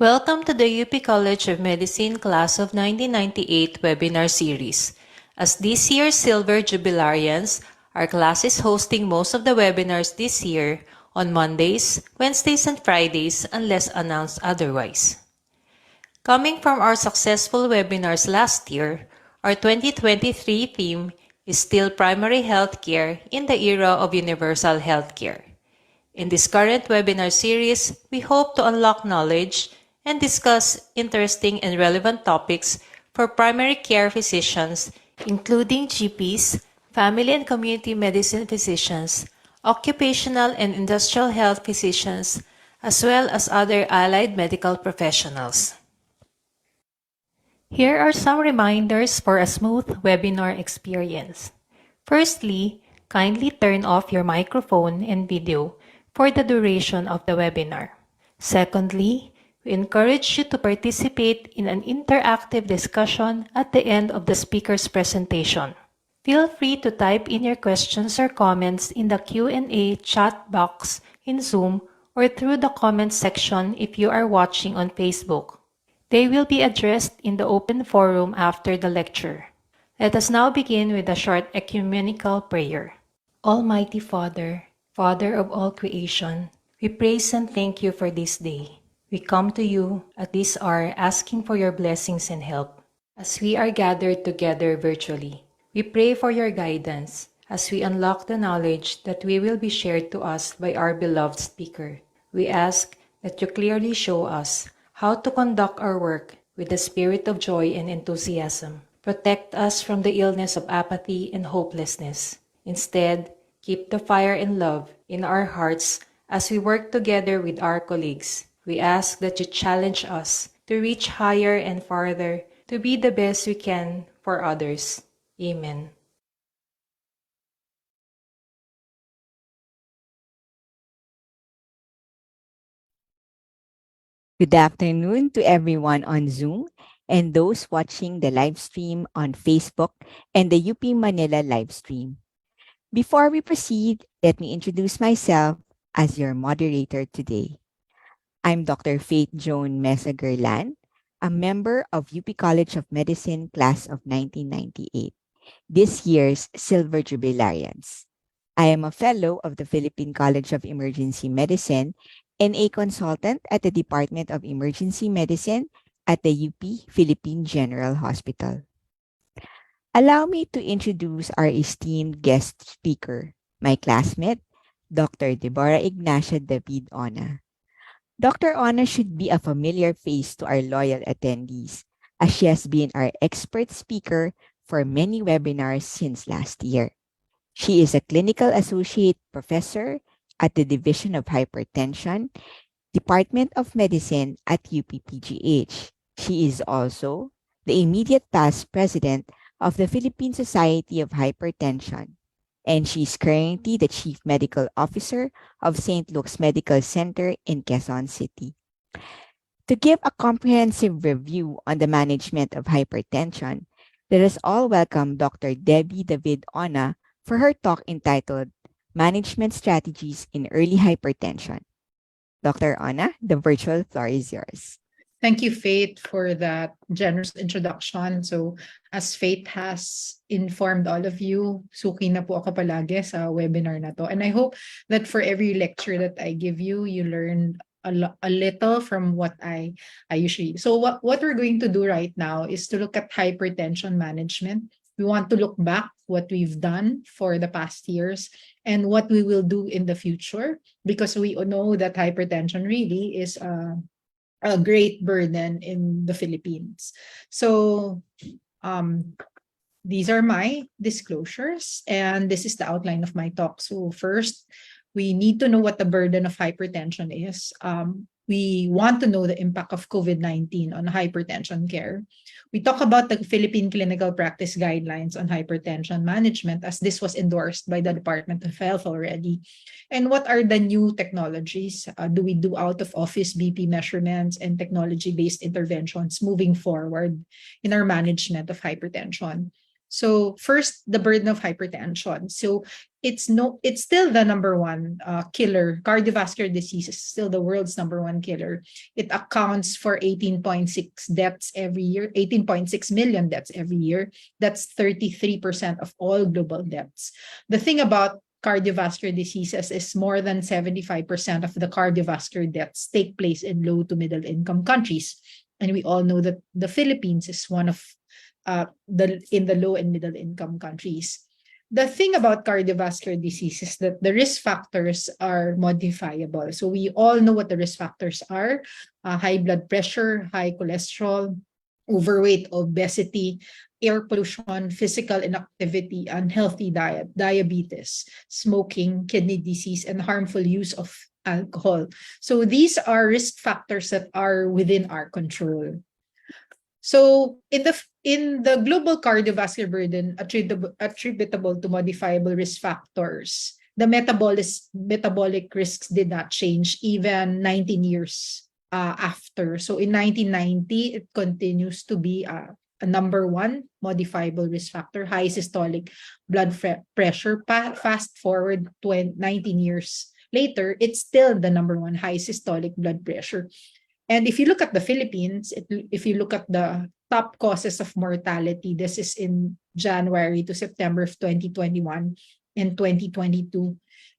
Welcome to the UP College of Medicine Class of 1998 webinar series. As this year's Silver Jubilarians, our class is hosting most of the webinars this year on Mondays, Wednesdays, and Fridays unless announced otherwise. Coming from our successful webinars last year, our 2023 theme is still primary healthcare in the era of universal healthcare. In this current webinar series, we hope to unlock knowledge and discuss interesting and relevant topics for primary care physicians, including GPs, family and community medicine physicians, occupational and industrial health physicians, as well as other allied medical professionals. Here are some reminders for a smooth webinar experience. Firstly, kindly turn off your microphone and video for the duration of the webinar. Secondly, we encourage you to participate in an interactive discussion at the end of the speaker's presentation. Feel free to type in your questions or comments in the Q&A chat box in Zoom or through the comments section if you are watching on Facebook. They will be addressed in the open forum after the lecture. Let us now begin with a short ecumenical prayer. Almighty Father, Father of all creation, we praise and thank you for this day. We come to you at this hour asking for your blessings and help. As we are gathered together virtually, we pray for your guidance as we unlock the knowledge that will be shared to us by our beloved speaker. We ask that you clearly show us how to conduct our work with the spirit of joy and enthusiasm. Protect us from the illness of apathy and hopelessness. Instead, keep the fire and love in our hearts as we work together with our colleagues. We ask that you challenge us to reach higher and farther, to be the best we can for others. Amen. Good afternoon to everyone on Zoom and those watching the live stream on Facebook and the UP Manila live stream. Before we proceed, let me introduce myself as your moderator today. I'm Dr. Faith Joan Mesa Gerlan, a member of UP College of Medicine Class of 1998, this year's Silver Jubilarians. I am a fellow of the Philippine College of Emergency Medicine and a consultant at the Department of Emergency Medicine at the UP Philippine General Hospital. Allow me to introduce our esteemed guest speaker, my classmate, Dr. Deborah Ignacia David Ona. Dr. Ona should be a familiar face to our loyal attendees, as she has been our expert speaker for many webinars since last year. She is a clinical associate professor at the Division of Hypertension, Department of Medicine at UPPGH. She is also the immediate past president of the Philippine Society of Hypertension, and she is currently the Chief Medical Officer of St. Luke's Medical Center in Quezon City. To give a comprehensive review on the management of hypertension, let us all welcome Dr. Debbie David Ona for her talk entitled Management Strategies in Early Hypertension. Dr. Ona, the virtual floor is yours. Thank you, Faith, for that generous introduction. So, as Faith has informed all of you, suki na po ako palagi sa webinar na to. And I hope that for every lecture that I give you, you learn a little from what I usually. So what we're going to do right now is to look at hypertension management. We want to look back what we've done for the past years and what we will do in the future, because we know that hypertension really is a great burden in the Philippines. So these are my disclosures, and this is the outline of my talk. So first, we need to know what the burden of hypertension is. We want to know the impact of COVID-19 on hypertension care. We talk about the Philippine Clinical Practice Guidelines on Hypertension Management, as this was endorsed by the Department of Health already. And what are the new technologies? Do we do out-of-office BP measurements and technology-based interventions moving forward in our management of hypertension? So first, the burden of hypertension. So it's still the number one killer. Cardiovascular disease is still the world's number one killer. It accounts for 18.6 deaths every year, 18.6 million deaths every year. That's 33% of all global deaths. The thing about cardiovascular diseases is more than 75% of the cardiovascular deaths take place in low to middle income countries. And we all know that the Philippines is one of in the low and middle income countries. The thing about cardiovascular disease is that the risk factors are modifiable. So we all know what the risk factors are: high blood pressure, high cholesterol, overweight, obesity, air pollution, physical inactivity, unhealthy diet, diabetes, smoking, kidney disease, and harmful use of alcohol. So these are risk factors that are within our control. So in the global cardiovascular burden attributable to modifiable risk factors, the metabolic risks did not change even 19 years after. So in 1990, it continues to be a number one modifiable risk factor: high systolic blood pressure. Fast forward 19 years later, it's still the number one: high systolic blood pressure. And if you look at the Philippines, if you look at the top causes of mortality, this is in January to September of 2021 and 2022,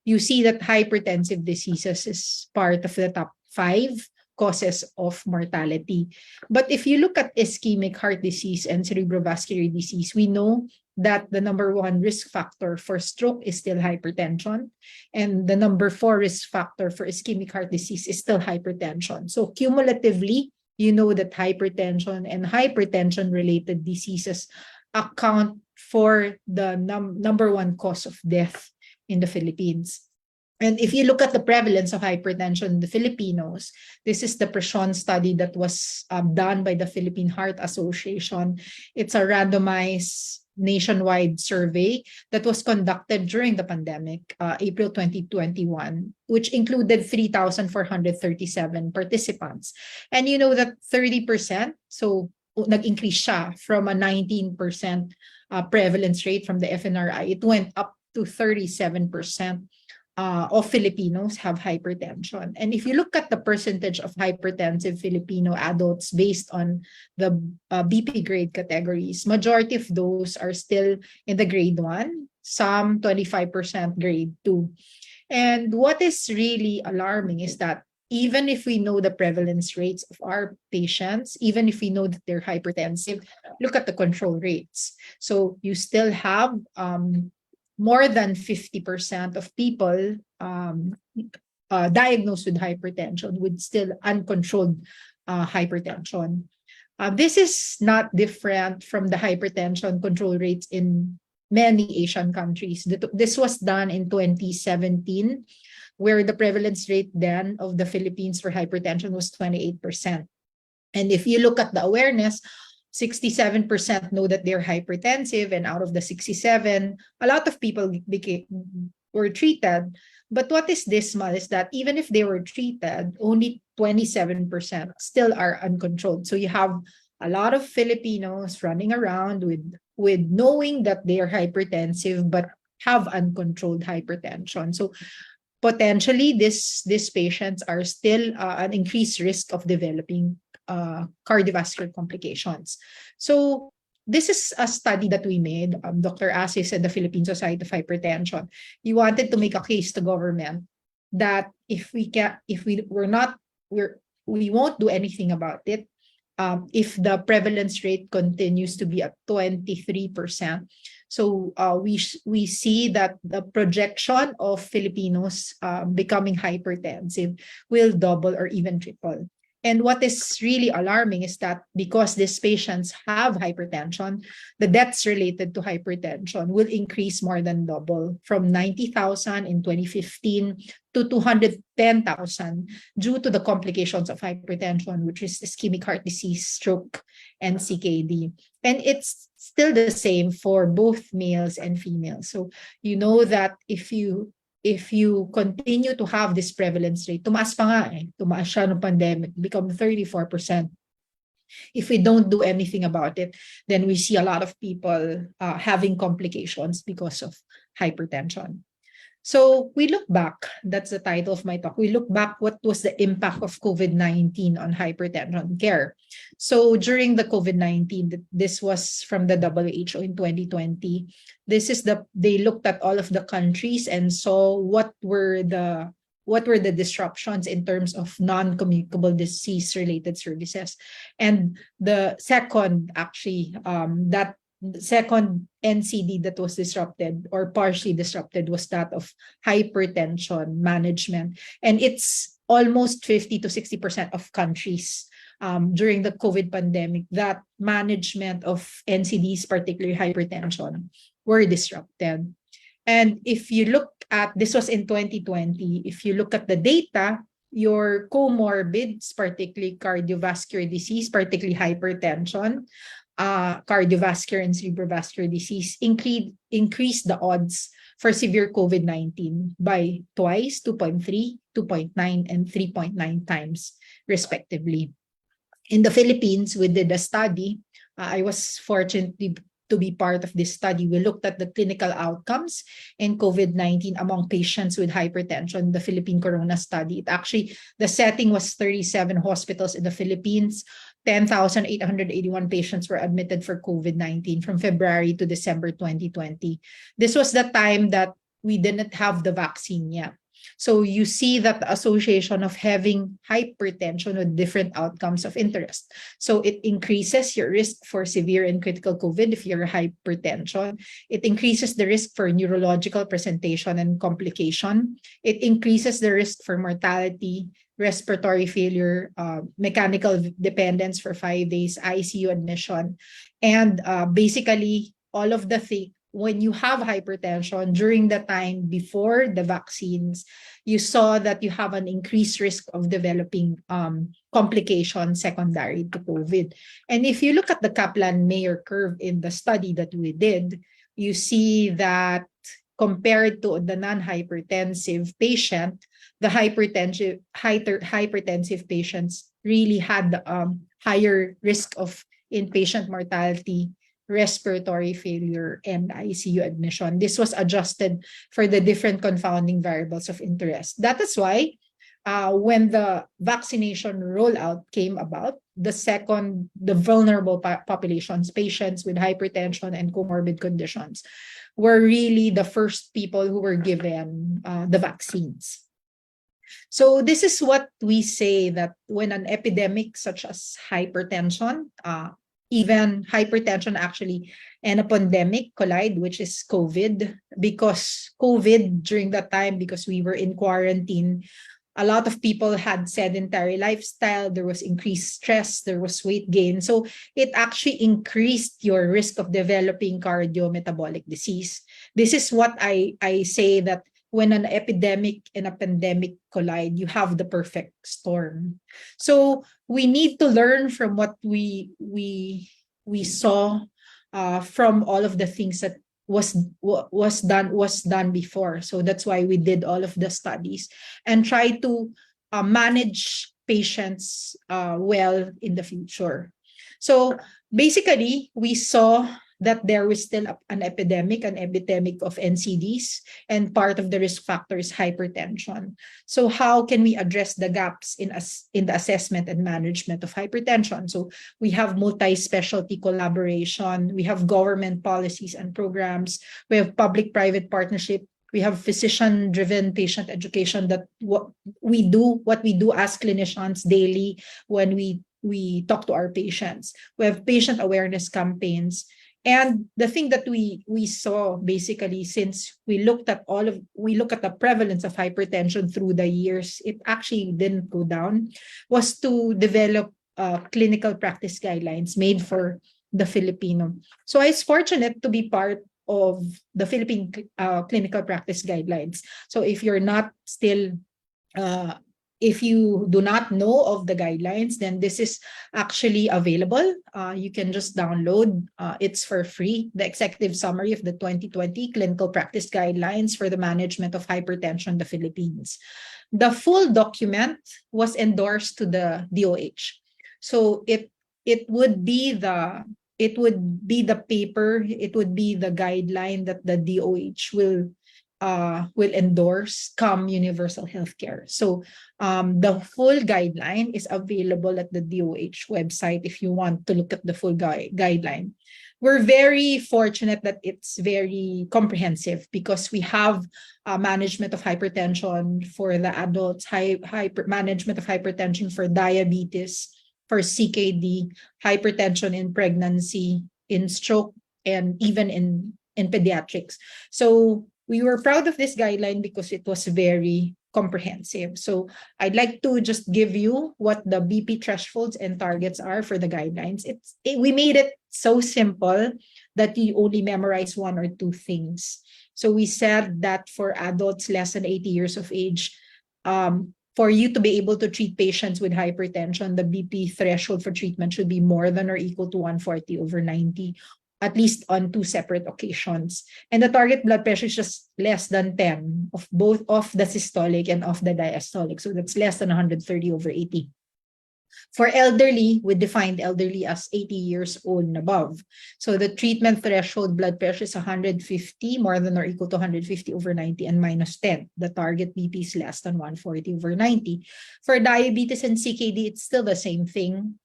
you see that hypertensive diseases is part of the top 5 causes of mortality. But if you look at ischemic heart disease and cerebrovascular disease, we know that the number one risk factor for stroke is still hypertension, and the number 4 risk factor for ischemic heart disease is still hypertension. So cumulatively, you know that hypertension and hypertension-related diseases account for the number one cause of death in the Philippines. And if you look at the prevalence of hypertension in the Filipinos, this is the PRESION study that was done by the Philippine Heart Association. It's a randomized nationwide survey that was conducted during the pandemic, April 2021, which included 3,437 participants. And you know that 30%, so nag-increase siya from a 19% prevalence rate from the FNRI, it went up to 37% of Filipinos have hypertension. And if you look at the percentage of hypertensive Filipino adults based on the BP grade categories, majority of those are still in the grade 1, some 25% grade 2. And what is really alarming is that even if we know the prevalence rates of our patients, even if we know that they're hypertensive, look at the control rates. So you still have more than 50% of people diagnosed with hypertension with still uncontrolled hypertension. This is not different from the hypertension control rates in many Asian countries. This was done in 2017, where the prevalence rate then of the Philippines for hypertension was 28%. And if you look at the awareness, 67% know that they're hypertensive, and out of the 67, a lot of people were treated. But what is dismal is that even if they were treated, only 27% still are uncontrolled. So you have a lot of Filipinos running around with knowing that they are hypertensive but have uncontrolled hypertension. So potentially these patients are still an increased risk of developing cardiovascular complications. So this is a study that we made, Dr. Asis and the Philippine Society of Hypertension. We wanted to make a case to government that if we won't do anything about it, if the prevalence rate continues to be at 23%. So we see that the projection of Filipinos becoming hypertensive will double or even triple. And what is really alarming is that because these patients have hypertension, the deaths related to hypertension will increase more than double, from 90,000 in 2015 to 210,000 due to the complications of hypertension, which is ischemic heart disease, stroke, and CKD. And it's still the same for both males and females. So you know that if you continue to have this prevalence rate, tumaas pa nga tumaas siya no pandemic, become 34%. If we don't do anything about it, then we see a lot of people having complications because of hypertension. So we look back, that's the title of my talk. We look back what was the impact of COVID-19 on hypertension care. So during the COVID-19, this was from the WHO in 2020. They looked at all of the countries and saw what were the disruptions in terms of non-communicable disease related services. And the second that second NCD that was disrupted or partially disrupted was that of hypertension management. And it's almost 50 to 60% of countries during the COVID pandemic that management of NCDs, particularly hypertension, were disrupted. And if you look at, this was in 2020, if you look at the data, your comorbids, particularly cardiovascular disease, particularly hypertension, cardiovascular and cerebrovascular disease, increase the odds for severe COVID-19 by twice, 2.3, 2.9, and 3.9 times, respectively. In the Philippines, we did a study. I was fortunate to be part of this study. We looked at the clinical outcomes in COVID-19 among patients with hypertension, the Philippine Corona study. The setting was 37 hospitals in the Philippines. 10,881 patients were admitted for COVID-19 from February to December 2020. This was the time that we didn't have the vaccine yet. So you see that the association of having hypertension with different outcomes of interest. So it increases your risk for severe and critical COVID if you're hypertension. It increases the risk for neurological presentation and complication. It increases the risk for mortality, respiratory failure, mechanical dependence for 5 days, ICU admission, and basically all of the things. When you have hypertension during the time before the vaccines, you saw that you have an increased risk of developing complications secondary to COVID. And if you look at the Kaplan-Meier curve in the study that we did, you see that compared to the non-hypertensive patient, the hypertensive patients really had higher risk of inpatient mortality, respiratory failure, and ICU admission. This was adjusted for the different confounding variables of interest. That is why when the vaccination rollout came about, the vulnerable populations, patients with hypertension and comorbid conditions, were really the first people who were given the vaccines. So this is what we say, that when an epidemic such as hypertension, even hypertension actually, and a pandemic collide, which is COVID, because COVID during that time, because we were in quarantine, a lot of people had sedentary lifestyle, there was increased stress, there was weight gain. So it actually increased your risk of developing cardiometabolic disease. This is what I say, that when an epidemic and a pandemic collide, you have the perfect storm. So we need to learn from what we saw from all of the things that was done before. So that's why we did all of the studies and try to manage patients well in the future. So basically, we saw that there was still an epidemic of NCDs, and part of the risk factor is hypertension. So how can we address the gaps in the assessment and management of hypertension? So we have multi-specialty collaboration, we have government policies and programs, we have public-private partnership, we have physician-driven patient education, that what we do as clinicians daily when we talk to our patients. We have patient awareness campaigns. And the thing that we saw, basically, since we look at the prevalence of hypertension through the years, it actually didn't go down, was to develop clinical practice guidelines made for the Filipino. So I was fortunate to be part of the Philippine clinical practice guidelines. So if you're not still if you do not know of the guidelines, then this is actually available. You can just download. It's for free. The executive summary of the 2020 clinical practice guidelines for the management of hypertension in the Philippines. The full document was endorsed to the DOH. So it it would be the paper, it would be the guideline that the DOH will endorse come universal healthcare. So the full guideline is available at the DOH website if you want to look at the full guideline. We're very fortunate that it's very comprehensive because we have management of hypertension for the adults, management of hypertension for diabetes, for CKD, hypertension in pregnancy, in stroke, and even in pediatrics. So we were proud of this guideline because it was very comprehensive. So I'd like to just give you what the BP thresholds and targets are for the guidelines. We made it so simple that you only memorize one or two things. So we said that for adults less than 80 years of age, for you to be able to treat patients with hypertension, the BP threshold for treatment should be more than or equal to 140/90, at least on two separate occasions. And the target blood pressure is just less than 10 of both of the systolic and of the diastolic. So that's less than 130/80. For elderly, we defined elderly as 80 years old and above. So the treatment threshold blood pressure is 150, more than or equal to 150/90, and minus 10. The target BP is less than 140/90. For diabetes and CKD, it's still the same thing.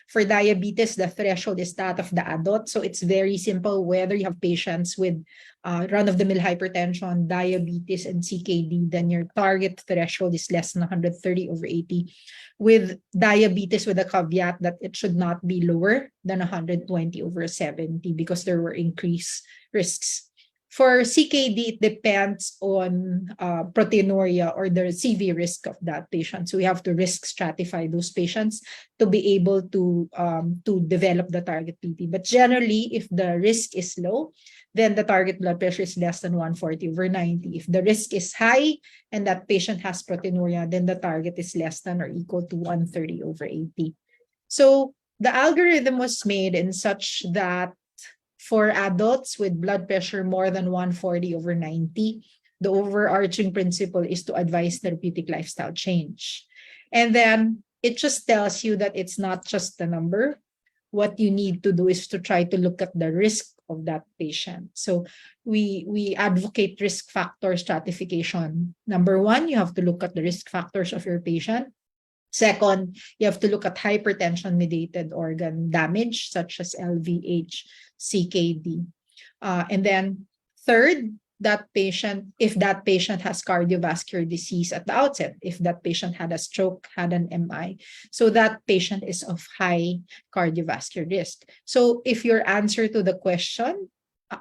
For diabetes, the threshold is that of the adult. So it's very simple whether you have patients with run-of-the-mill hypertension, diabetes, and CKD, then your target threshold is less than 130/80. With diabetes, with a caveat that it should not be lower than 120/70 because there were increased risks. For CKD, it depends on proteinuria or the CV risk of that patient. So we have to risk stratify those patients to be able to develop the target BP. But generally, if the risk is low, then the target blood pressure is less than 140/90. If the risk is high and that patient has proteinuria, then the target is less than or equal to 130/80. So the algorithm was made in such that for adults with blood pressure more than 140/90, the overarching principle is to advise therapeutic lifestyle change. And then it just tells you that it's not just the number. What you need to do is to try to look at the risk of that patient. So we advocate risk factor stratification. Number one, you have to look at the risk factors of your patient. Second, you have to look at hypertension-mediated organ damage, such as LVH, CKD. And then third, if that patient has cardiovascular disease at the outset, if that patient had a stroke, had an MI, so that patient is of high cardiovascular risk. So if your answer to the question,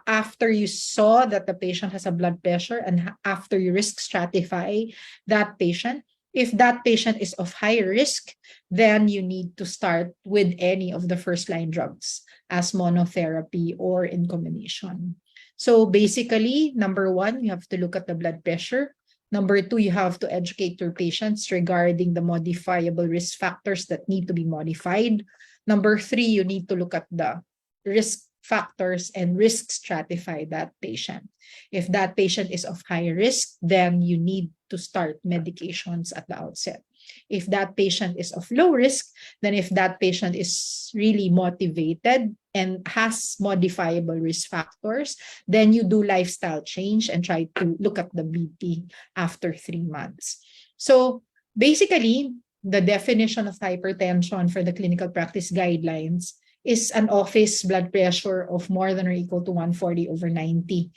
after you saw that the patient has a blood pressure and after you risk stratify that patient, if that patient is of high risk, then you need to start with any of the first-line drugs as monotherapy or in combination. So basically, number one, you have to look at the blood pressure. Number two, you have to educate your patients regarding the modifiable risk factors that need to be modified. Number three, you need to look at the risk factors and risk stratify that patient. If that patient is of high risk, then you need to start medications at the outset. If that patient is of low risk, then if that patient is really motivated and has modifiable risk factors, then you do lifestyle change and try to look at the BP after 3 months. So basically, the definition of hypertension for the clinical practice guidelines is an office blood pressure of more than or equal to 140/90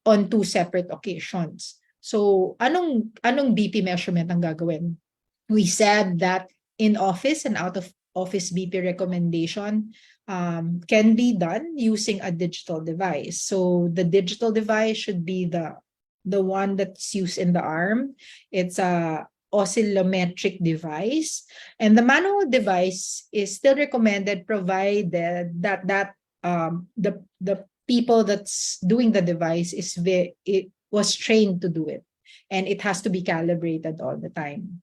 on two separate occasions. So anong BP measurement ang gagawin? We said that in office and out of office BP recommendation can be done using a digital device. So the digital device should be the one that's used in the arm. It's a oscillometric device, and the manual device is still recommended provided that the people that's doing the device it was trained to do it, and it has to be calibrated all the time.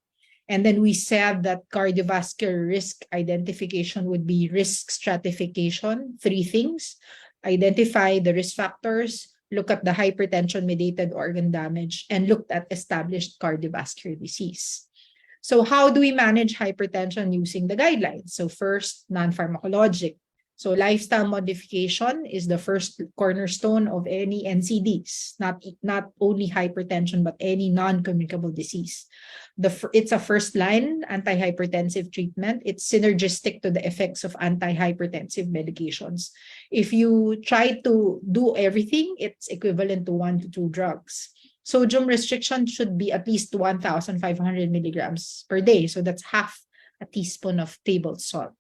And then we said that cardiovascular risk identification would be risk stratification, 3 things: identify the risk factors, look at the hypertension-mediated organ damage, and looked at established cardiovascular disease. So how do we manage hypertension using the guidelines? So first, non-pharmacologic. So lifestyle modification is the first cornerstone of any NCDs, not only hypertension, but any non-communicable disease. It's a first line antihypertensive treatment. It's synergistic to the effects of antihypertensive medications. If you try to do everything, it's equivalent to 1 to 2 drugs. Sodium restriction should be at least 1,500 milligrams per day. So that's half a teaspoon of table salt.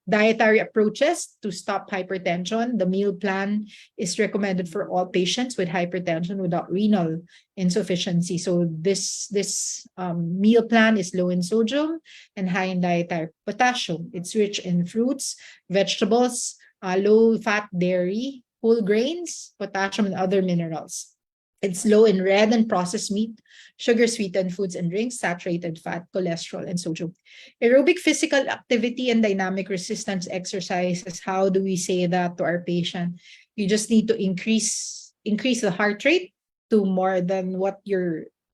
Dietary approaches to stop hypertension. The meal plan is recommended for all patients with hypertension without renal insufficiency. So this meal plan is low in sodium and high in dietary potassium. It's rich in fruits, vegetables, low fat dairy, whole grains, potassium, and other minerals. It's low in red and processed meat, sugar-sweetened foods and drinks, saturated fat, cholesterol, and sodium. Aerobic physical activity and dynamic resistance exercises. How do we say that to our patient? You just need to increase the heart rate to more than what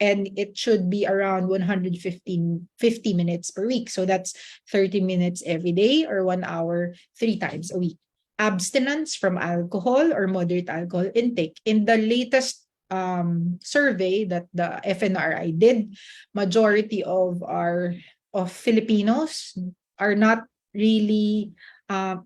and it should be around 50 minutes per week. So that's 30 minutes every day or 1 hour, 3 times a week. Abstinence from alcohol or moderate alcohol intake. In the latest survey that the FNRI did, majority of Filipinos are not really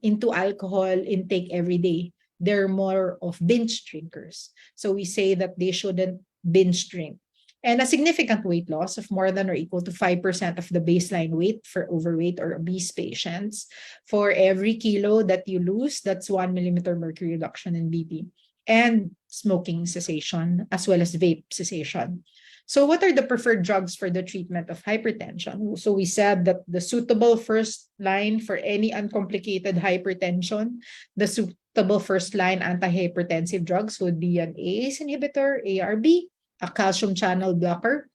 into alcohol intake every day. They're more of binge drinkers. So we say that they shouldn't binge drink. And a significant weight loss of more than or equal to 5% of the baseline weight for overweight or obese patients. For every kilo that you lose, that's 1 millimeter mercury reduction in BP. And smoking cessation, as well as vape cessation. So what are the preferred drugs for the treatment of hypertension? So we said that the suitable first line for any uncomplicated hypertension, the suitable first line antihypertensive drugs would be an ACE inhibitor, ARB, a calcium channel blocker,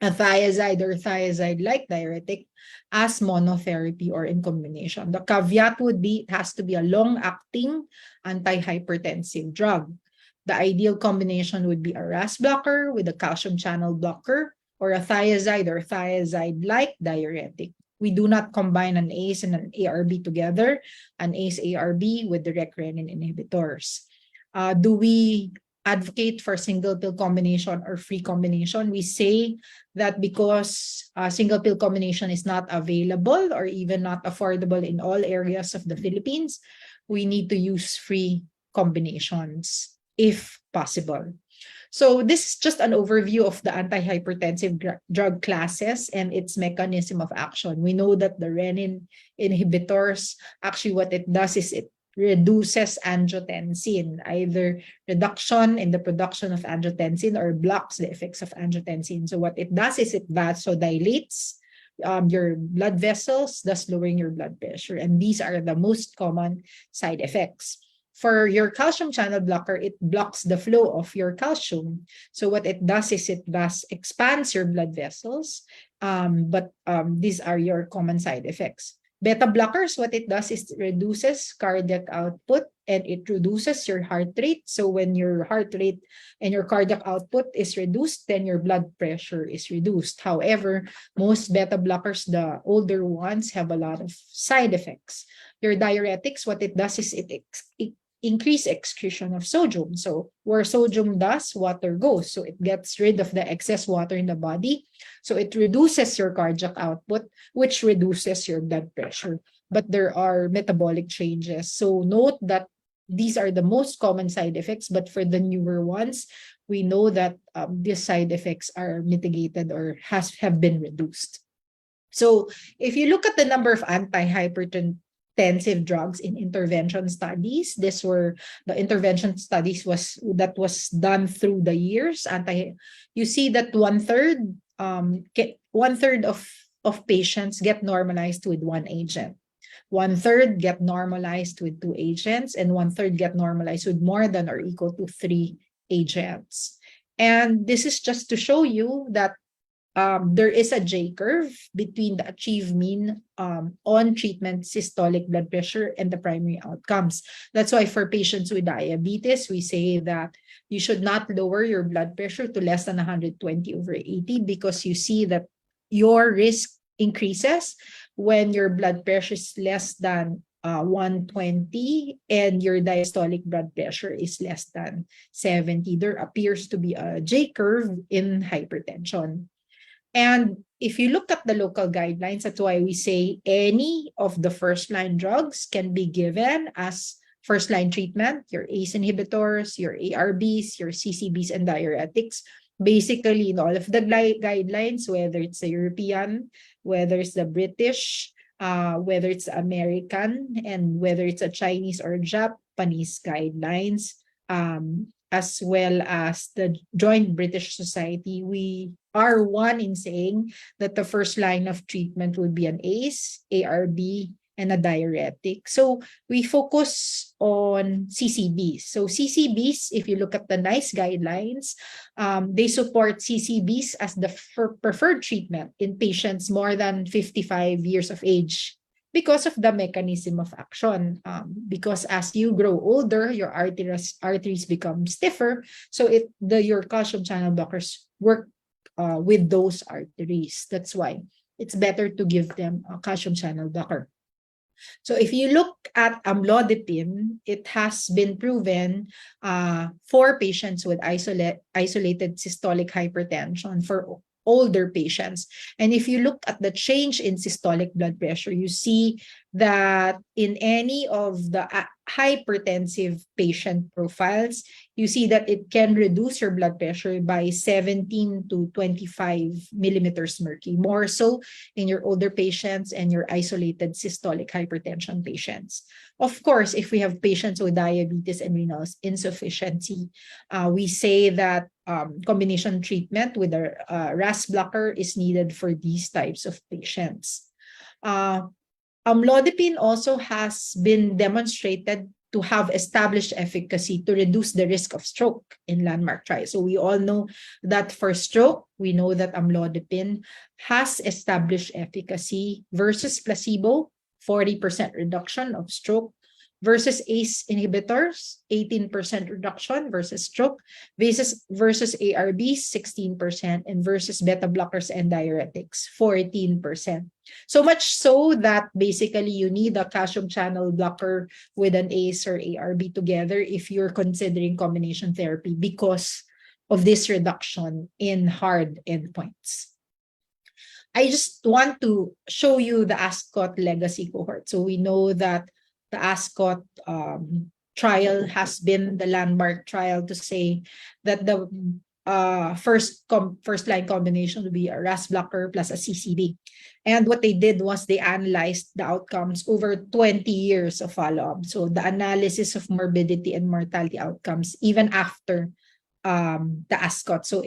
a thiazide or thiazide-like diuretic as monotherapy or in combination. The caveat would be it has to be a long-acting antihypertensive drug. The ideal combination would be a RAS blocker with a calcium channel blocker or a thiazide or thiazide-like diuretic. We do not combine an ACE and an ARB together, an ACE-ARB with direct renin inhibitors. Do we advocate for single pill combination or free combination? We say that because single pill combination is not available or even not affordable in all areas of the Philippines, we need to use free combinations if possible. So this is just an overview of the antihypertensive drug classes and its mechanism of action. We know that the renin inhibitors, actually what it does is it reduces angiotensin, either reduction in the production of angiotensin or blocks the effects of angiotensin. So what it does is it vasodilates your blood vessels, thus lowering your blood pressure. And these are the most common side effects. For your calcium channel blocker, it blocks the flow of your calcium. So what it does is it thus expands your blood vessels, but these are your common side effects. Beta blockers, what it does is it reduces cardiac output and it reduces your heart rate. So when your heart rate and your cardiac output is reduced, then your blood pressure is reduced. However, most beta blockers, the older ones, have a lot of side effects. Your diuretics, what it does is it increase excretion of sodium. So where sodium does, water goes. So it gets rid of the excess water in the body. So it reduces your cardiac output, which reduces your blood pressure. But there are metabolic changes. So note that these are the most common side effects, but for the newer ones, we know that these side effects are mitigated or have been reduced. So if you look at the number of antihypertensive drugs in intervention studies, the intervention studies was done through the years. You see that one third of patients get normalized with one agent. 1/3 get normalized with 2 agents, and 1/3 get normalized with more than or equal to 3 agents. And this is just to show you that there is a J-curve between the achieved mean on treatment systolic blood pressure and the primary outcomes. That's why for patients with diabetes, we say that you should not lower your blood pressure to less than 120/80 because you see that your risk increases when your blood pressure is less than 120 and your diastolic blood pressure is less than 70. There appears to be a J curve in hypertension. And if you look at the local guidelines, that's why we say any of the first-line drugs can be given as first-line treatment, your ACE inhibitors, your ARBs, your CCBs, and diuretics. Basically, in all of the guidelines, whether it's the European, whether it's the British, whether it's American, and whether it's a Chinese or Japanese guidelines, as well as the Joint British Society, we are one in saying that the first line of treatment would be an ACE, ARB, and a diuretic. So we focus on CCBs. So CCBs, if you look at the NICE guidelines, they support CCBs as the preferred treatment in patients more than 55 years of age because of the mechanism of action. Because as you grow older, your arteries become stiffer. So your calcium channel blockers work with those arteries. That's why it's better to give them a calcium channel blocker. So if you look at amlodipine, it has been proven for patients with isolated systolic hypertension for older patients. And if you look at the change in systolic blood pressure, you see that in any of the hypertensive patient profiles, you see that it can reduce your blood pressure by 17 to 25 millimeters mercury, more so in your older patients and your isolated systolic hypertension patients. Of course, if we have patients with diabetes and renal insufficiency, we say that combination treatment with a RAS blocker is needed for these types of patients. Amlodipine also has been demonstrated to have established efficacy to reduce the risk of stroke in landmark trials. So we all know that for stroke, we know that amlodipine has established efficacy versus placebo, 40% reduction of stroke, versus ACE inhibitors, 18% reduction versus stroke, versus ARBs, 16%, and versus beta blockers and diuretics, 14%. So much so that basically you need a calcium channel blocker with an ACE or ARB together if you're considering combination therapy because of this reduction in hard endpoints. I just want to show you the ASCOT legacy cohort. So we know that the ASCOT trial has been the landmark trial to say that the first line combination would be a RAS blocker plus a CCB. And what they did was they analyzed the outcomes over 20 years of follow-up. So the analysis of morbidity and mortality outcomes even after the ASCOT. So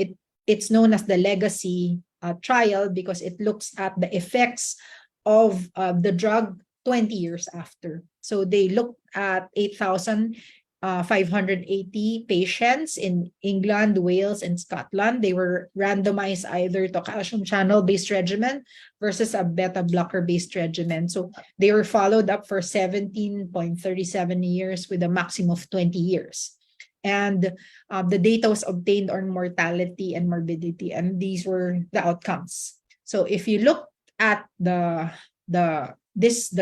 it's known as the legacy trial because it looks at the effects of the drug 20 years after. So they looked at 8,580 patients in England, Wales, and Scotland. They were randomized either to calcium channel-based regimen versus a beta blocker-based regimen. So they were followed up for 17.37 years with a maximum of 20 years. And the data was obtained on mortality and morbidity, and these were the outcomes. So if you look at the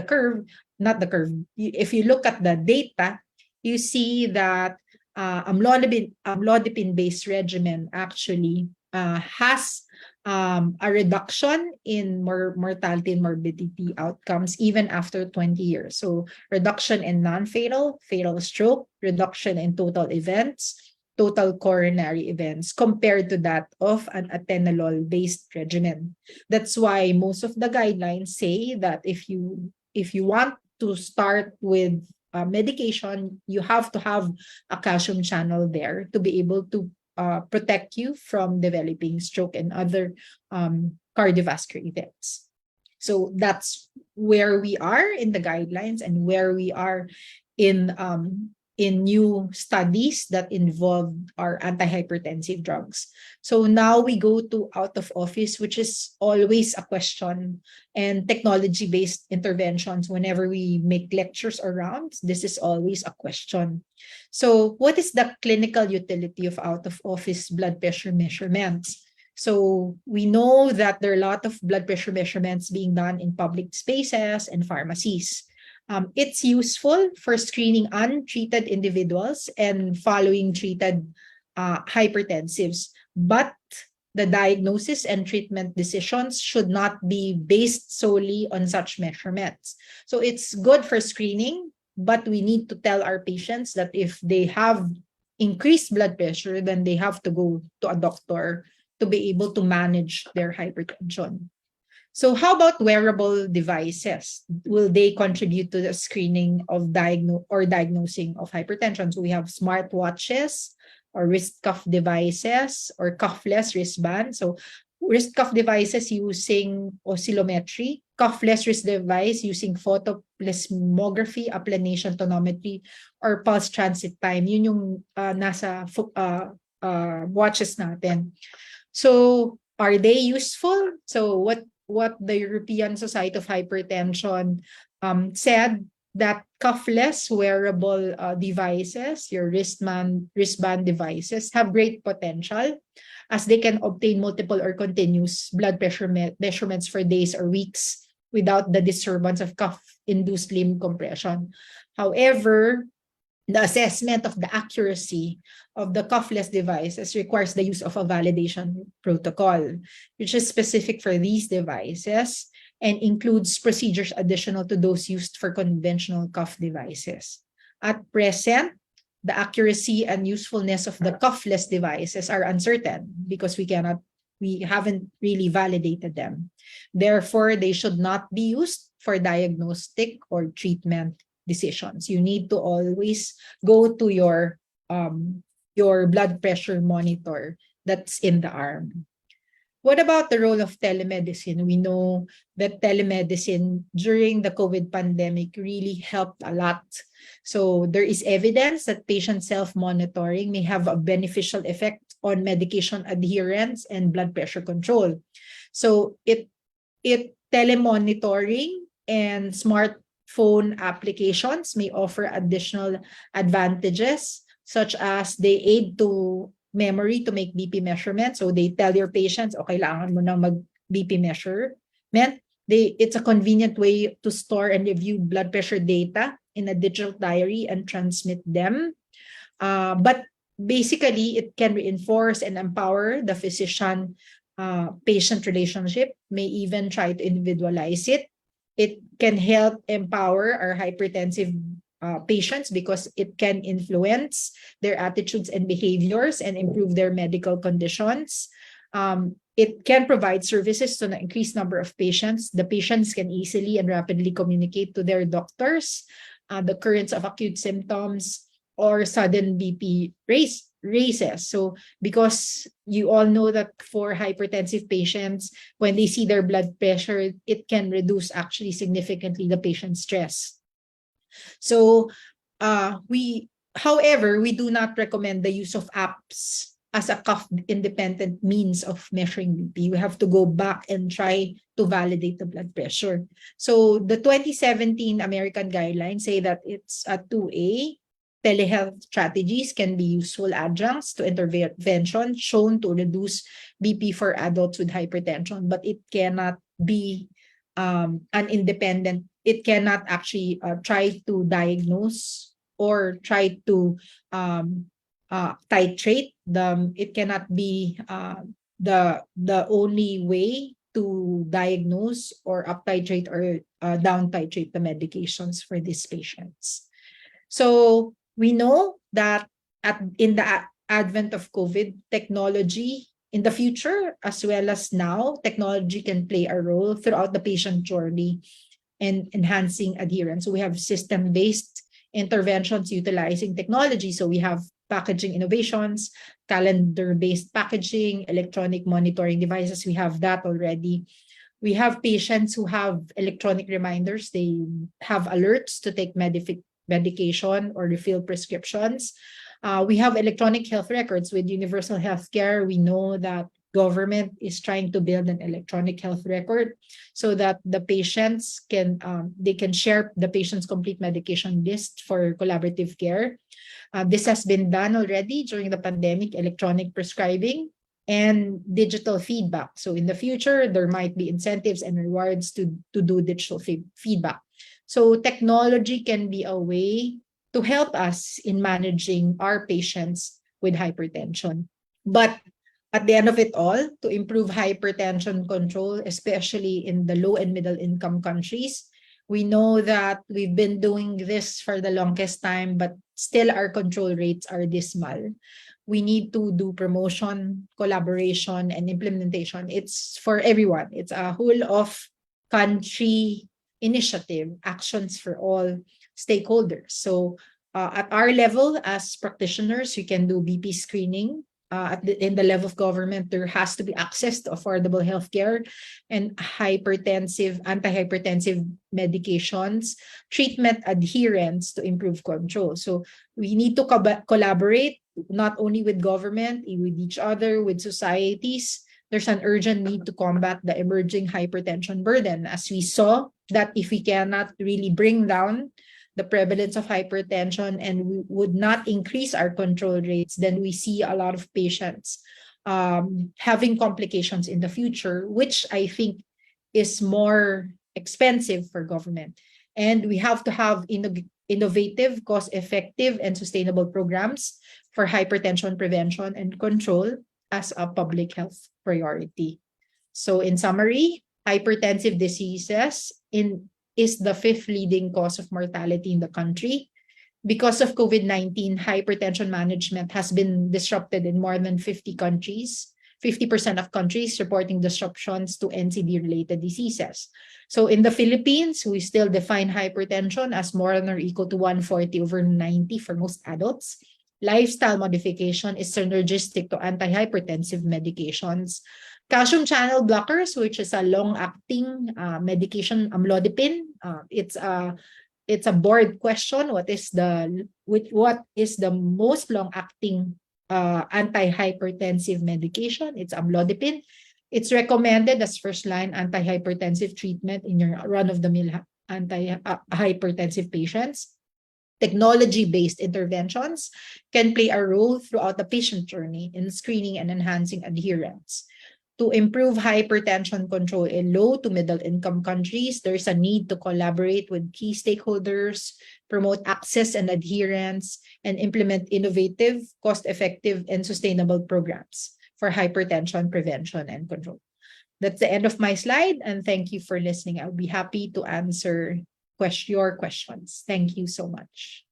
curve, not the curve, if you look at the data, you see that amlodipine-based regimen actually has a reduction in mortality and morbidity outcomes even after 20 years. So reduction in non-fatal, fatal stroke, reduction in total events, total coronary events compared to that of an atenolol-based regimen. That's why most of the guidelines say that if you want to start with medication, you have to have a calcium channel there to be able to protect you from developing stroke and other cardiovascular events. So that's where we are in the guidelines and where we are in new studies that involve our antihypertensive drugs. So now we go to out of office, which is always a question, and technology-based interventions. Whenever we make lectures around, this is always a question. So what is the clinical utility of out of office blood pressure measurements? So we know that there are a lot of blood pressure measurements being done in public spaces and pharmacies. It's useful for screening untreated individuals and following treated hypertensives, but the diagnosis and treatment decisions should not be based solely on such measurements. So it's good for screening, but we need to tell our patients that if they have increased blood pressure, then they have to go to a doctor to be able to manage their hypertension. So how about wearable devices? Will they contribute to the screening of diagnosing of hypertension? So we have smartwatches or wrist cuff devices or cuffless wristbands. So wrist cuff devices using oscillometry, cuffless wrist device using photoplethysmography, applanation tonometry, or pulse transit time. Yun yung nasa watches natin. So are they useful? So what the European Society of Hypertension said that cuffless wearable devices, your wristband devices, have great potential as they can obtain multiple or continuous blood pressure measurements for days or weeks without the disturbance of cuff-induced limb compression. However, the assessment of the accuracy of the cuffless devices requires the use of a validation protocol, which is specific for these devices and includes procedures additional to those used for conventional cuff devices. At present, the accuracy and usefulness of the cuffless devices are uncertain because we haven't really validated them. Therefore, they should not be used for diagnostic or treatment decisions. You need to always go to your blood pressure monitor that's in the arm. What about the role of telemedicine? We know that telemedicine during the COVID pandemic really helped a lot. So there is evidence that patient self-monitoring may have a beneficial effect on medication adherence and blood pressure control. So it telemonitoring and smartphone applications may offer additional advantages, such as they aid to memory to make BP measurements. So they tell your patients, oh, kailangan mo nang mag-BP measurement. It's a convenient way to store and review blood pressure data in a digital diary and transmit them. But basically, it can reinforce and empower the physician-patient relationship, may even try to individualize it. It can help empower our hypertensive patients because it can influence their attitudes and behaviors and improve their medical conditions. It can provide services to an increased number of patients. The patients can easily and rapidly communicate to their doctors the occurrence of acute symptoms or sudden BP raises. So because you all know that for hypertensive patients, when they see their blood pressure, it can reduce actually significantly the patient's stress. So however, we do not recommend the use of apps as a cuff-independent means of measuring BP. You have to go back and try to validate the blood pressure. So the 2017 American guidelines say that it's a 2A. Telehealth strategies can be useful adjuncts to intervention shown to reduce BP for adults with hypertension, but it cannot be an independent. It cannot actually try to diagnose or try to titrate them. It cannot be the only way to diagnose or up titrate or down titrate the medications for these patients. So we know that in the advent of COVID, technology in the future as well as now, technology can play a role throughout the patient journey and enhancing adherence. So we have system-based interventions utilizing technology. So we have packaging innovations, calendar-based packaging, electronic monitoring devices. We have that already. We have patients who have electronic reminders. They have alerts to take medication or refill prescriptions. We have electronic health records with universal healthcare. We know that government is trying to build an electronic health record so that the patients can they can share the patient's complete medication list for collaborative care. This has been done already during the pandemic, electronic prescribing. and digital feedback. So in the future, there might be incentives and rewards to do digital feedback. So technology can be a way to help us in managing our patients with hypertension. But at the end of it all, to improve hypertension control, especially in the low and middle income countries, we know that we've been doing this for the longest time, but still our control rates are dismal. We need to do promotion, collaboration, and implementation. It's for everyone. It's a whole of country initiative, actions for all stakeholders. So at our level as practitioners, we can do BP screening. In the level of government, there has to be access to affordable healthcare and anti-hypertensive medications, treatment adherence to improve control. So we need to collaborate not only with government, with each other, with societies. There's an urgent need to combat the emerging hypertension burden, as we saw that if we cannot really bring down the prevalence of hypertension and we would not increase our control rates, then we see a lot of patients having complications in the future, which I think is more expensive for government. And we have to have innovative, cost-effective, and sustainable programs for hypertension prevention and control as a public health priority. So in summary, hypertensive diseases is the fifth leading cause of mortality in the country. Because of COVID-19, hypertension management has been disrupted in more than 50 countries. 50% of countries reporting disruptions to NCD-related diseases. So in the Philippines, we still define hypertension as more than or equal to 140/90 for most adults. Lifestyle modification is synergistic to antihypertensive medications. Calcium channel blockers, which is a long-acting medication, amlodipine. It's a board question. What is the most long-acting antihypertensive medication? It's amlodipine. It's recommended as first-line antihypertensive treatment in your run-of-the-mill antihypertensive patients. Technology-based interventions can play a role throughout the patient journey in screening and enhancing adherence. To improve hypertension control in low to middle income countries, there's a need to collaborate with key stakeholders, promote access and adherence, and implement innovative, cost-effective, and sustainable programs for hypertension prevention and control. That's the end of my slide, and thank you for listening. I'll be happy to answer your questions. Thank you so much.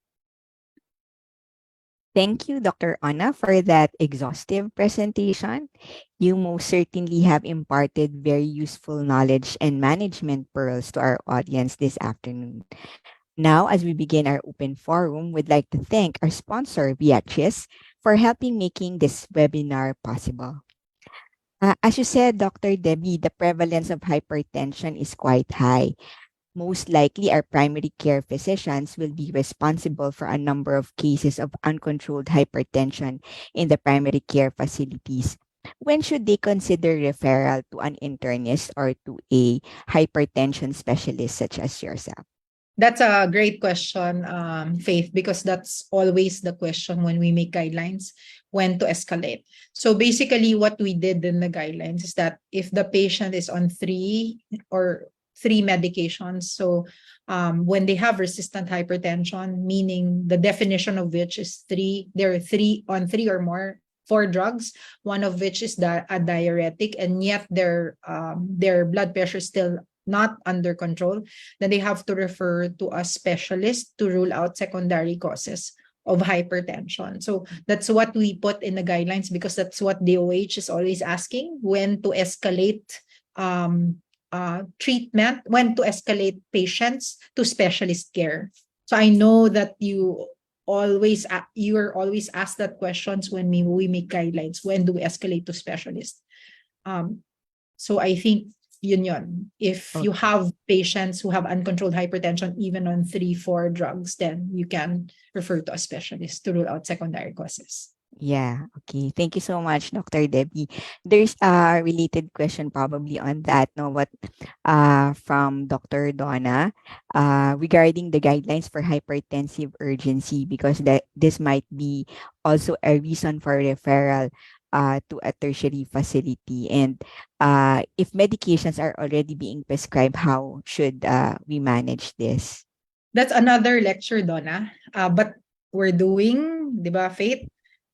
Thank you, Dr. Anna, for that exhaustive presentation. You most certainly have imparted very useful knowledge and management pearls to our audience this afternoon. Now, as we begin our open forum, we'd like to thank our sponsor, Beatrice, for helping making this webinar possible. As you said, Dr. Debbie, the prevalence of hypertension is quite high. Most likely, our primary care physicians will be responsible for a number of cases of uncontrolled hypertension in the primary care facilities. When should they consider referral to an internist or to a hypertension specialist such as yourself? That's a great question, Faith, because that's always the question when we make guidelines, when to escalate. So basically what we did in the guidelines is that if the patient is on three medications, so when they have resistant hypertension, meaning the definition of which is there are on three or more, 4 drugs, one of which is a diuretic, and yet their blood pressure is still not under control, then they have to refer to a specialist to rule out secondary causes of hypertension. So that's what we put in the guidelines, because that's what DOH is always asking, when to escalate treatment, when to escalate patients to specialist care. So I know that you're always asked that questions when we make guidelines, when do we escalate to specialist. So I think yun. If you have patients who have uncontrolled hypertension, even on 3-4 drugs, then you can refer to a specialist to rule out secondary causes. Yeah, okay. Thank you so much, Dr. Debbie. There's a related question probably on that, no? What from Dr. Donna regarding the guidelines for hypertensive urgency, because this might be also a reason for referral. to a tertiary facility? And if medications are already being prescribed, how should we manage this? That's another lecture, Donna. But we're doing, di ba, Faith?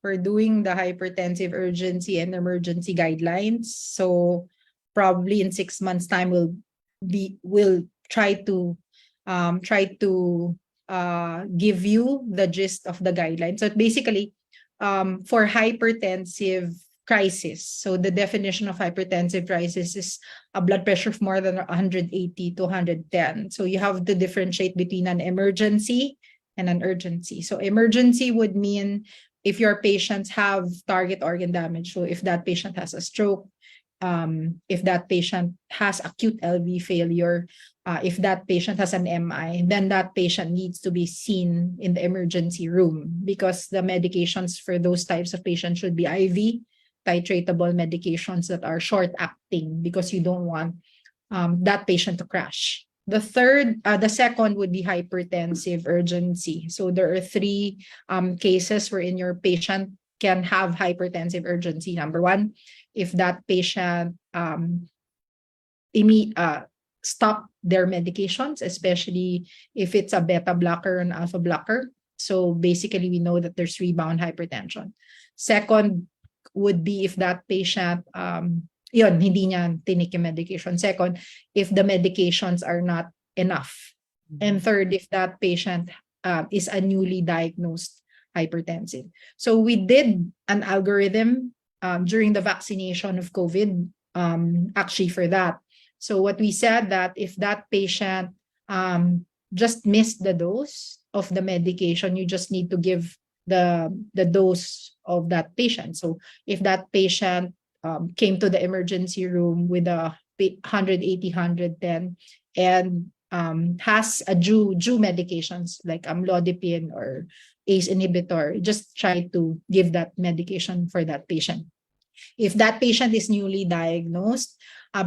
We're doing the hypertensive urgency and emergency guidelines. So probably in 6 months' time, we'll try to give you the gist of the guidelines. So basically, for hypertensive crisis. So the definition of hypertensive crisis is a blood pressure of more than 180 to 110. So you have to differentiate between an emergency and an urgency. So emergency would mean if your patients have target organ damage. So if that patient has a stroke, if that patient has acute LV failure, if that patient has an MI, then that patient needs to be seen in the emergency room because the medications for those types of patients should be IV, titratable medications that are short acting because you don't want that patient to crash. The second would be hypertensive urgency. So there are three cases wherein your patient can have hypertensive urgency. Number one, if that patient stop their medications, especially if it's a beta blocker and alpha blocker. So basically, we know that there's rebound hypertension. Second would be if that patient, hindi niya tinik yung medication. Second, if the medications are not enough. And third, if that patient is a newly diagnosed hypertensive. So we did an algorithm during the vaccination of COVID, actually for that. So what we said that if that patient just missed the dose of the medication, you just need to give the dose of that patient. So if that patient came to the emergency room with a 180, 110 and has a due medications like amlodipine or ACE inhibitor, just try to give that medication for that patient. If that patient is newly diagnosed,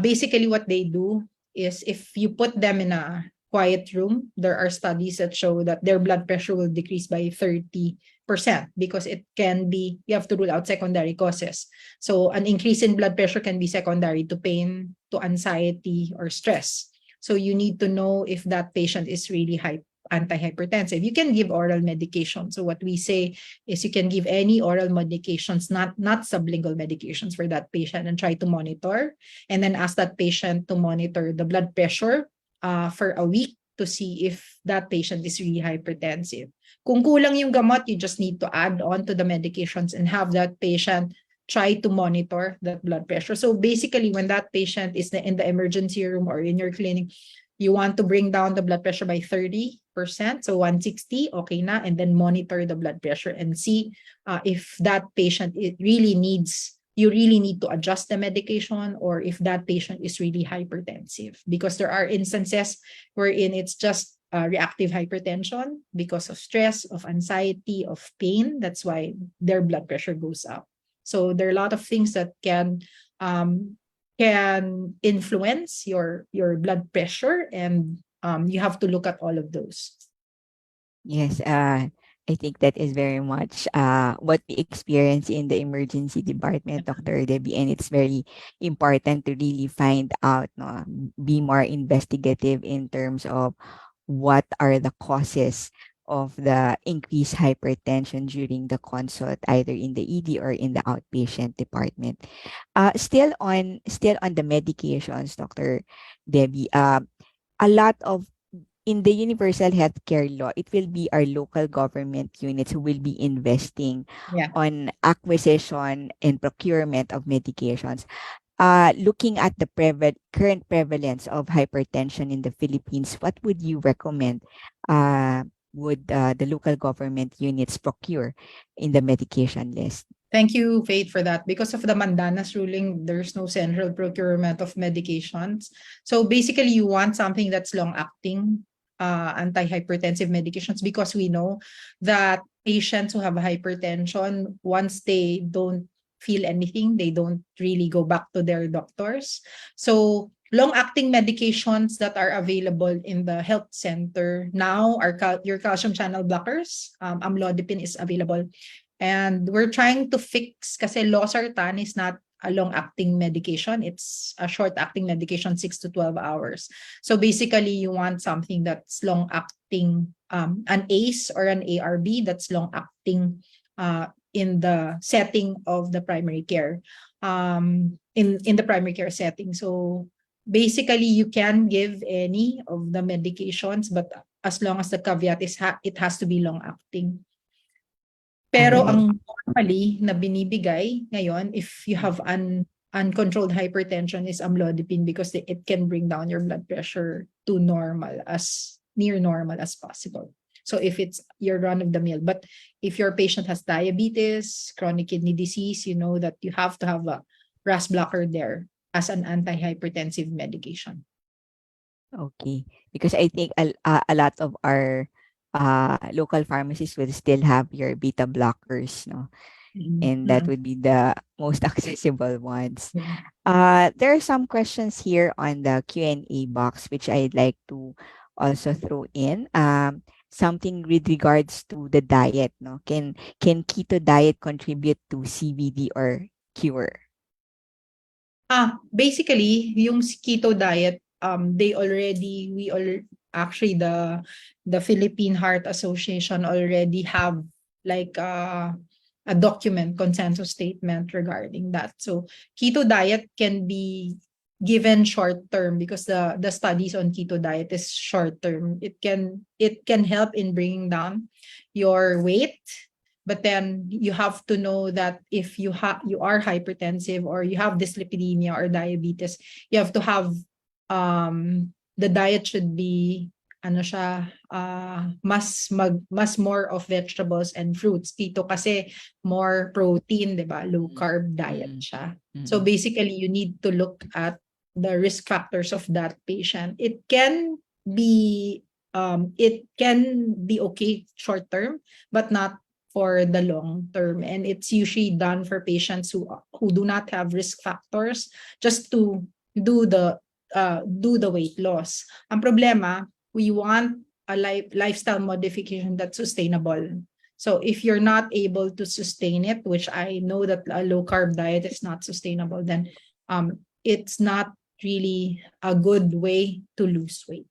basically what they do is if you put them in a quiet room, there are studies that show that their blood pressure will decrease by 30% because it can be, you have to rule out secondary causes. So an increase in blood pressure can be secondary to pain, to anxiety, or stress. So you need to know if that patient is really antihypertensive. You can give oral medication. So what we say is you can give any oral medications, not sublingual medications for that patient and try to monitor. And then ask that patient to monitor the blood pressure for a week to see if that patient is really hypertensive. Kung kulang yung gamot, you just need to add on to the medications and have that patient try to monitor that blood pressure. So basically, when that patient is in the emergency room or in your clinic, you want to bring down the blood pressure by 30%, so 160, okay na, and then monitor the blood pressure and see if that patient you really need to adjust the medication or if that patient is really hypertensive. Because there are instances wherein it's just reactive hypertension because of stress, of anxiety, of pain. That's why their blood pressure goes up. So there are a lot of things that can influence your blood pressure, and you have to look at all of those. Yes, I think that is very much what we experience in the emergency department, Dr. Debbie, and it's very important to really find out, no, be more investigative in terms of what are the causes of the increased hypertension during the consult, either in the ED or in the outpatient department. Still on the medications, Dr. Debbie, a lot of in the universal healthcare law, it will be our local government units who will be investing on acquisition and procurement of medications. Looking at the current prevalence of hypertension in the Philippines, what would you recommend would the local government units procure in the medication list? Thank you, Faith, for that. Because of the Mandanas ruling, there's no central procurement of medications. So basically, you want something that's long-acting antihypertensive medications because we know that patients who have hypertension, once they don't feel anything, they don't really go back to their doctors. So long-acting medications that are available in the health center now are your calcium channel blockers. Amlodipine is available. And we're trying to fix, kasi losartan is not a long-acting medication. It's a short-acting medication, 6 to 12 hours. So basically, you want something that's long-acting, an ACE or an ARB that's long-acting in the setting of the primary care, in the primary care setting. So basically, you can give any of the medications, but as long as the caveat is it has to be long-acting. Pero Alright. ang normally na binibigay ngayon, if you have uncontrolled hypertension, is amlodipine, because it can bring down your blood pressure to normal, as near normal as possible. So if it's your run of the mill, but if your patient has diabetes, chronic kidney disease, you know that you have to have a RAS blocker there as an antihypertensive medication. Okay. Because I think a lot of our local pharmacies will still have your beta blockers, no? And that would be the most accessible ones. There are some questions here on the Q&A box, which I'd like to also throw in. Something with regards to the diet, no? Can keto diet contribute to CVD or cure? Basically, yung keto diet, actually the Philippine Heart Association already have like a document, consensus statement regarding that. So keto diet can be given short term, because the studies on keto diet is short term. It can help in bringing down your weight, but then you have to know that if you are hypertensive, or you have dyslipidemia or diabetes, you have to have the diet should be mas more of vegetables and fruits. Keto kasi more protein, 'di ba? Low carb diet siya. So basically, you need to look at the risk factors of that patient. It can be okay short term, but not for the long term, and it's usually done for patients who do not have risk factors, just to do the weight loss. Ang problema, we want a lifestyle modification that's sustainable. So if you're not able to sustain it, which I know that a low carb diet is not sustainable, then it's not really a good way to lose weight.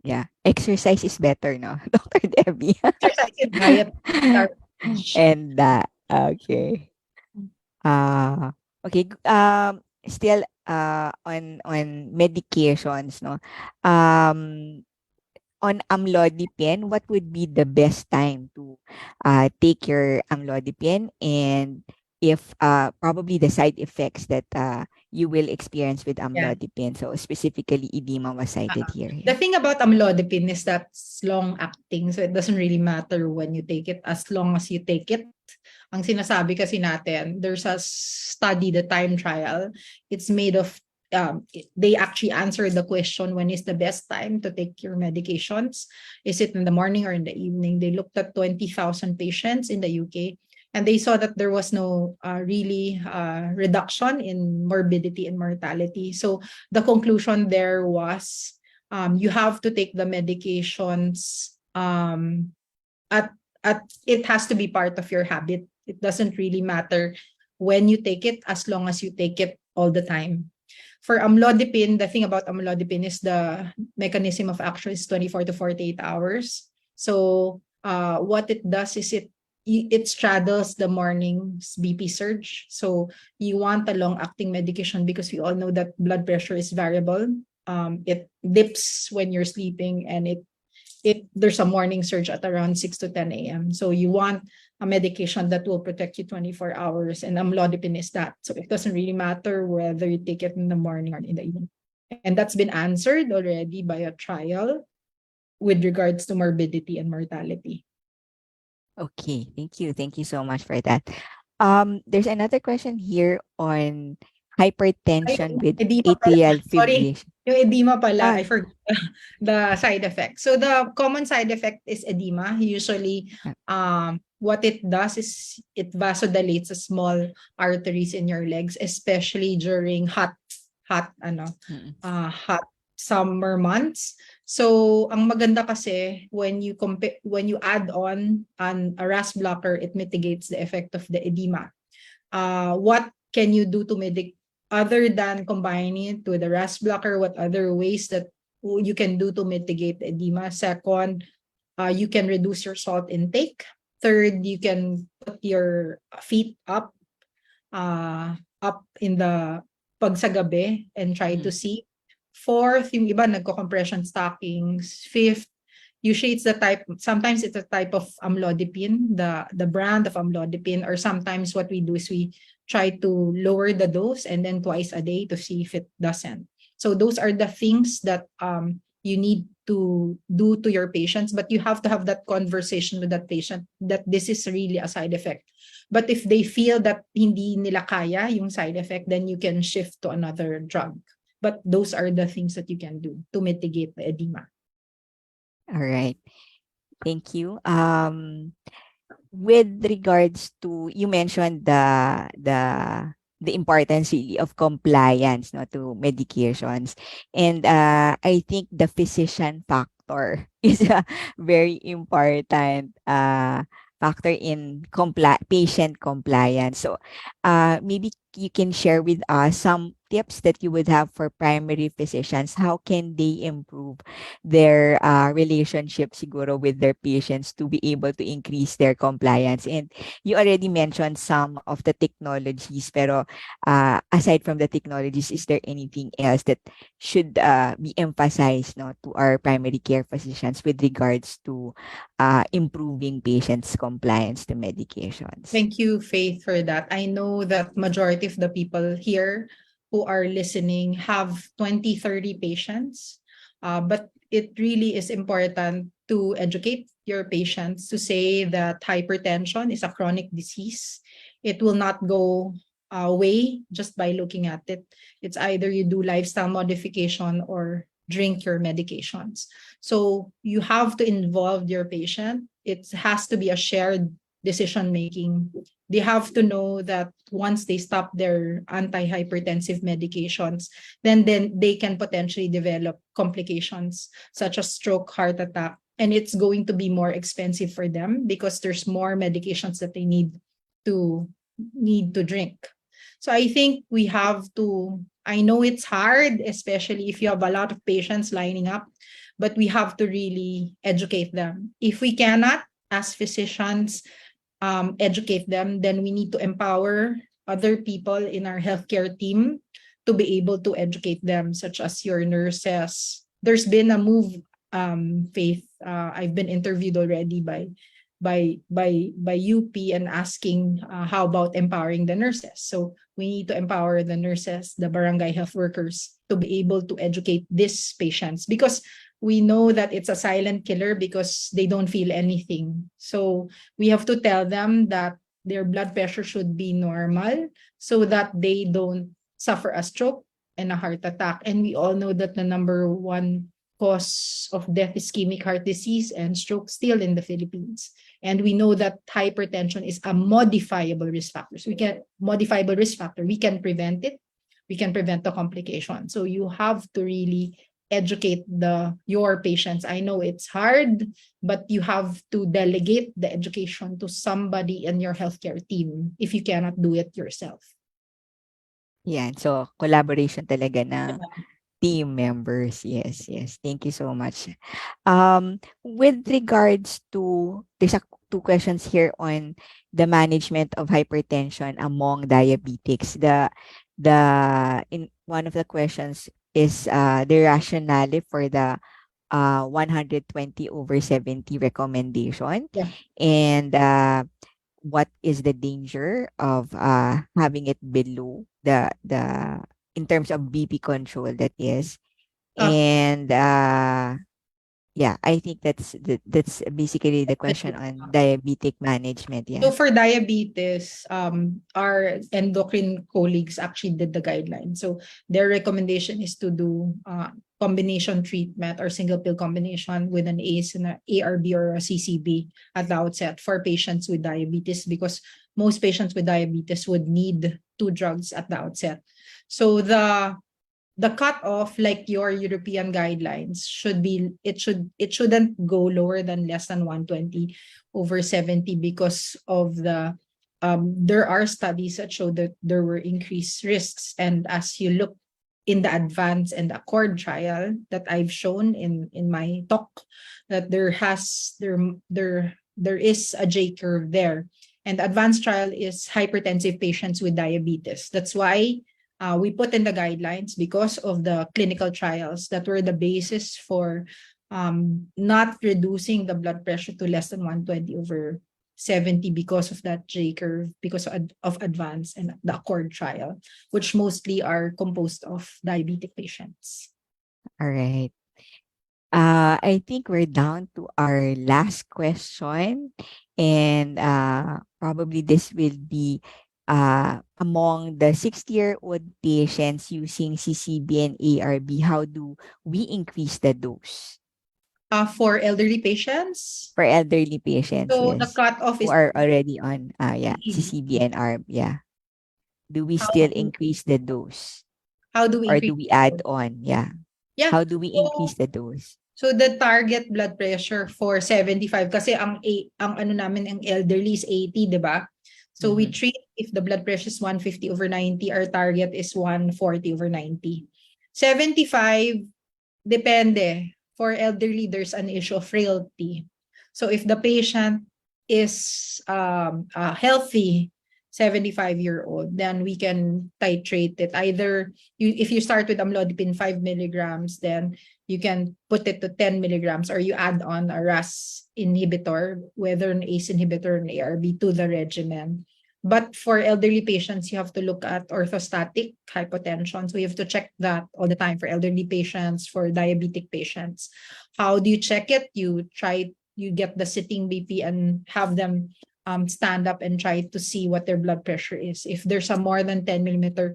Yeah. Exercise is better, no? Dr. Debbie. Exercise and diet are And that. Okay. Okay. Still on medications, no? On amlodipine, what would be the best time to take your amlodipine, and if probably the side effects that you will experience with yeah. amlodipine? So specifically, edema was cited here. The thing about amlodipine is that it's long acting, so it doesn't really matter when you take it, as long as you take it. Ang sinasabi kasi natin, there's a study, the time trial. It's made of they actually answered the question, when is the best time to take your medications? Is it in the morning or in the evening? They looked at 20,000 patients in the UK, and they saw that there was no really reduction in morbidity and mortality. So the conclusion there was, you have to take the medications at it has to be part of your habit. It doesn't really matter when you take it, as long as you take it all the time. For amlodipine, the thing about amlodipine is the mechanism of action is 24 to 48 hours. So what it does is it straddles the morning's BP surge. So you want a long-acting medication, because we all know that blood pressure is variable. It dips when you're sleeping, and there's a morning surge at around 6 to 10 a.m. So you want a medication that will protect you 24 hours, and amlodipine is that. So it doesn't really matter whether you take it in the morning or in the evening. And that's been answered already by a trial with regards to morbidity and mortality. Okay, thank you. Thank you so much for that. There's another question here on hypertension with Edema pala. atrial Sorry, fibrillation. yung edema pala, Ah, I forgot the side effect. So the common side effect is edema. Usually, what it does is it vasodilates the small arteries in your legs, especially during hot summer months. So ang maganda kasi when you add on a RAS blocker, it mitigates the effect of the edema. What can you do to mitigate other than combining it with the RAS blocker? What other ways that you can do to mitigate the edema? Second, you can reduce your salt intake. Third, you can put your feet up in the pag sa gabi and try to see. Fourth, yung iba nagko-compression stockings. Fifth, usually sometimes it's a type of amlodipine, the brand of amlodipine, or sometimes what we do is we try to lower the dose and then twice a day to see if it doesn't. So those are the things that you need to do to your patients, but you have to have that conversation with that patient that this is really a side effect. But if they feel that hindi nila kaya yung side effect, then you can shift to another drug. But those are the things that you can do to mitigate the edema. All right. Thank you. With regards to, you mentioned the importance really of compliance, no, to medications, and I think the physician factor is a very important factor in patient compliance. So maybe you can share with us some tips that you would have for primary physicians. How can they improve their relationship siguro with their patients to be able to increase their compliance? And you already mentioned some of the technologies, pero aside from the technologies, is there anything else that should be emphasized, no, to our primary care physicians with regards to improving patients' compliance to medications? Thank you, Faith, for that. I know that majority of the people here who are listening have 20, 30 patients, but it really is important to educate your patients to say that hypertension is a chronic disease. It will not go away just by looking at it. It's either you do lifestyle modification or drink your medications. So you have to involve your patient. It has to be a shared decision making. They have to know that once they stop their antihypertensive medications, then they can potentially develop complications such as stroke, heart attack, and it's going to be more expensive for them because there's more medications that they to need to drink. So I think we have to, I know it's hard, especially if you have a lot of patients lining up, but we have to really educate them. If we cannot, as physicians, educate them, then we need to empower other people in our healthcare team to be able to educate them, such as your nurses. There's been a move, Faith. I've been interviewed already by UP and asking how about empowering the nurses. So we need to empower the nurses, the barangay health workers, to be able to educate these patients, because we know that it's a silent killer because they don't feel anything. So we have to tell them that their blood pressure should be normal so that they don't suffer a stroke and a heart attack. And we all know that the number one cause of death is ischemic heart disease and stroke still in the Philippines. And we know that hypertension is a modifiable risk factor. So modifiable risk factor. We can prevent it. We can prevent the complication. So you have to really educate your patients. I know it's hard, but you have to delegate the education to somebody in your healthcare team if you cannot do it yourself. Yeah, so collaboration talaga ng team members. Yes, yes. Thank you so much. With regards to, there's two questions here on the management of hypertension among diabetics. In one of the questions is the rationale for the 120/70 recommendation, Yeah. and what is the danger of having it below the in terms of BP control, that is. Uh, And yeah, I think that's basically the question on diabetic management. So Yeah. for diabetes, our endocrine colleagues actually did the guidelines. So their recommendation is to do combination treatment or single pill combination with an ACE and an ARB or a CCB at the outset for patients with diabetes, because most patients with diabetes would need two drugs at the outset. So the cutoff, like your European guidelines, it shouldn't go lower than less than 120 over 70 because of the there are studies that show that there were increased risks. And as you look in the advance and accord trial that I've shown in my talk, that there is a J curve there. And the advanced trial is hypertensive patients with diabetes. That's why we put in the guidelines, because of the clinical trials that were the basis for not reducing the blood pressure to less than 120 over 70 because of that J curve, because of advance and the accord trial, which mostly are composed of diabetic patients. All right. I think we're down to our last question, and probably this will be among the 60-year-old patients using CCB and ARB, how do we increase the dose? For elderly patients, For elderly patients, so the yes, cutoff who is are already on CCB. CCB and ARB, yeah. Do we How still do increase the dose? how do we Or increase? do we add on? Yeah. Yeah. How do we increase So the dose? So the target blood pressure for 75, kasi ang ano namin ang elderly is 80, 'di ba? So we Mhm. treat, if the blood pressure is 150 over 90, our target is 140 over 90. 75, depende. For elderly, there's an issue of frailty. So if the patient is healthy, 75-year-old, then we can titrate it. Either if you start with amlodipine 5 milligrams, then you can put it to 10 milligrams, or you add on a RAS inhibitor, whether an ACE inhibitor or an ARB, to the regimen. But for elderly patients, you have to look at orthostatic hypotension. So you have to check that all the time for elderly patients, for diabetic patients. How do you check it? You get the sitting BP and have them stand up and try to see what their blood pressure is. If there's a more than 10 millimeter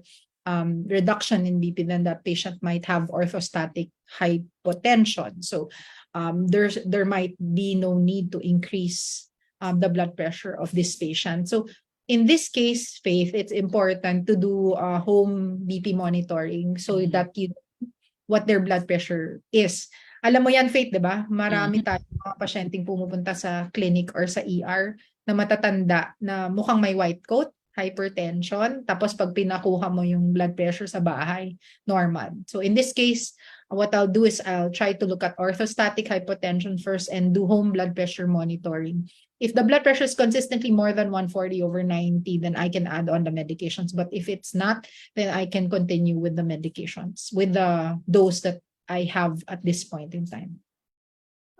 reduction in BP, then that patient might have orthostatic hypotension. So there might be no need to increase the blood pressure of this patient. So in this case, Faith, it's important to do home BP monitoring so that you know what their blood pressure is. Alam mo yan, Faith, di ba? Marami Mhm. tayong mga pasyenteng pumupunta sa clinic or sa ER na matatanda na mukhang may white coat, hypertension, tapos pag pinakuha mo yung blood pressure sa bahay, normal. So in this case, what I'll do is I'll try to look at orthostatic hypotension first and do home blood pressure monitoring. If the blood pressure is consistently more than 140 over 90, then I can add on the medications. But if it's not, then I can continue with the medications, with the dose that I have at this point in time.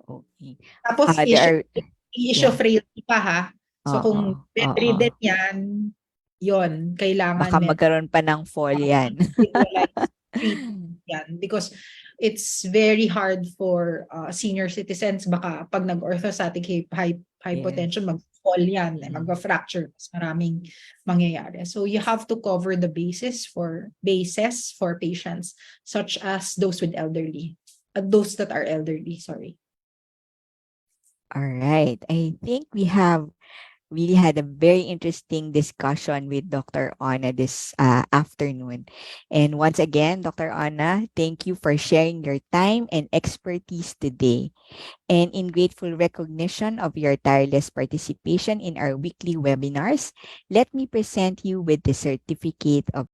Okay. Tapos There are, issue yeah. frailty pa ha. So Oo, kung oo. bedridden yan, yon kailangan Baka magkaroon pa ng fall yan. individualized treatment yan, because it's very hard for senior citizens. Baka pag nag-orthostatic Yes. hypotension, mag-fall yan, Mm. mag-fracture, mas maraming mangyayari. So you have to cover the bases for patients such as those with elderly, those that are elderly, sorry. All right. I think we have really had a very interesting discussion with Dr. Anna this afternoon. And once again, Dr. Anna, thank you for sharing your time and expertise today. And in grateful recognition of your tireless participation in our weekly webinars, let me present you with the certificate of